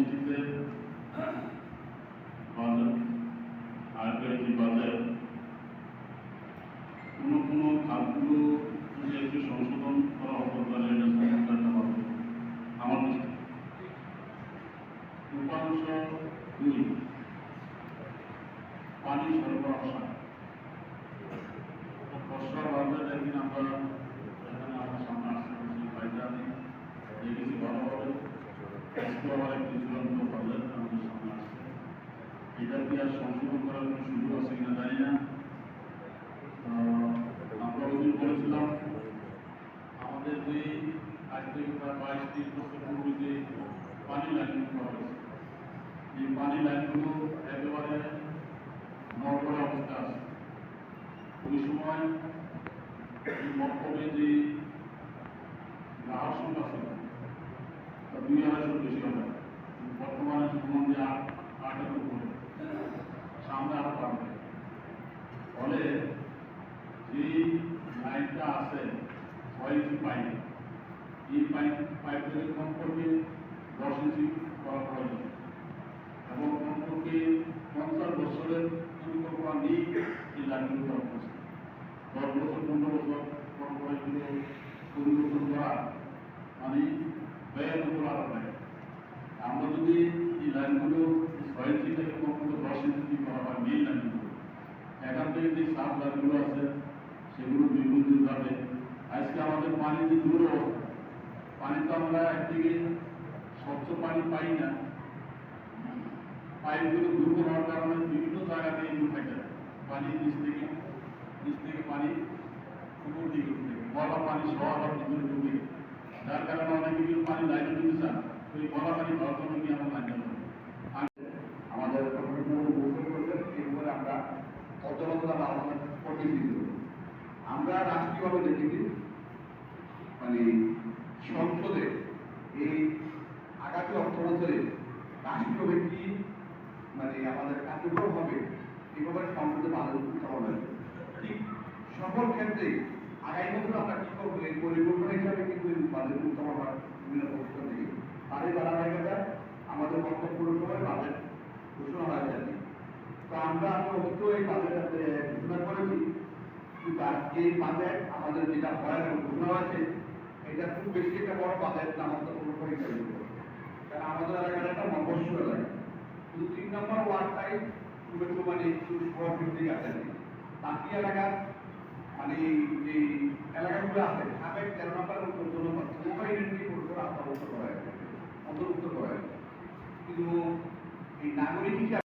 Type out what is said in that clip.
দৃষ্টিতে আরপিআইজি বাজেট কোনো খাতগুলো যদি একটু সংশোধন করা হতো তাহলে এটা সমস্যা একটা হবে আমার দৃষ্টিতে। উপাংশ 2 পানি সরবরাহ বর্ষার বাজার একদিন আমরা এখানে আমার সামনে আসতে পারছি পাইটা আমি দেখেছি ভালোভাবে আবার একটি চূড়ান্ত বাজার আমাদের সামনে আসছে। এটা কি আর সংশোধন করার কোনো সুযোগ আছে কিনা জানি না। আমরা ওদিন বলেছিলাম আমাদের যে আজ থেকে প্রায় 22-23 বছর পূর্বে যে পানি লাইনগুলো করা হয়েছে এই পানি লাইনগুলো একেবারে নড়বড়ে অবস্থা আছে। ওই সময় এই মক্তবে যে গ্রাহক সংখ্যা ছিল তা 2-250 বেশি হবে, বর্তমানে শুনলাম যে 8-8-এর উপরে, সামনে আরো বাড়বে। ফলে যে লাইনটা আছে 6 ইঞ্চি পাইপ, এই পাইপের কমপক্ষে 10 ইঞ্চি করা প্রয়োজন এবং কমপক্ষে 50 বছরের পরিকল্পনা নিয়ে এই লাইনগুলো করা হচ্ছে। 10 বছর 15 বছর পর এগুলো পরিবর্তন করা মানে ব্যয়ের উপর আরো ব্যয়। আমরা যদি এই লাইনগুলো 6 ইঞ্চি থেকে কমপক্ষে 10 ইঞ্চি করা হয় মেইন লাইনগুলো, এখান থেকে যে সাব লাইনগুলো আছে সেগুলো বিদ্যুৎ যাবে। আজকে আমাদের পানি যে দূর অবস্থা, পানি তো আমরা একদিকে স্বচ্ছ পানি পাই না, পাইপগুলো দুর্বল হওয়ার কারণে বিভিন্ন জায়গাতে এগুলো থাকে পানি নিচ থেকে পানি উপর দিকে উঠে গলা পানি সহ আবার ভিতরে ঢুকে, যার কারণে অনেকে কিন্তু পানি লাইনে দিতে চান ওই গলা পানি খাওয়ার জন্য নিয়ে আমরা লাইন আমাদের এরপরে আমরা অর্থনৈতিক আমাদের প্রতিনিধি আমরা রাষ্ট্রীয়ভাবে দেখেছি মানে সংসদে এই আগামী অর্থ বছরে রাষ্ট্রীয় ব্যক্তি মানে আমাদের কার্যক্রম হবে এভাবে সংসদে বাধা উত্থাপন হয়েছে। ঠিক সকল ক্ষেত্রে আগামী বছর আমরা কি করবো এই পরিকল্পনা হিসাবে কিন্তু বাজেট উত্থাপন হয় বিভিন্ন প্রতিষ্ঠান থেকে। তারই ধারাবাহিকতা আমাদের বক্তব্য সময় বাজেট ঘোষণা হয়ে যাবে। তো আমরা অবশ্য এই বাজেট ঘোষণা করেছি, কিন্তু এই বাজেট আমাদের যেটা হয় ঘোষণা হয়েছে এটা খুব বেশি একটা বড় বাজেট না আমাদের কোনো পরিচয়, কারণ আমাদের এলাকার একটা মফস্বল এলাকা, শুধু 3 নম্বর ওয়ার্ডটাই খুব একটু মানে একটু ভিত্তিক আছে। বাকি এলাকা মানে যে এলাকাগুলো আছে সাবেক 13 নম্বর মোবাইল ইউনিটি অন্তর্ভুক্ত করা হয়েছে। কিন্তু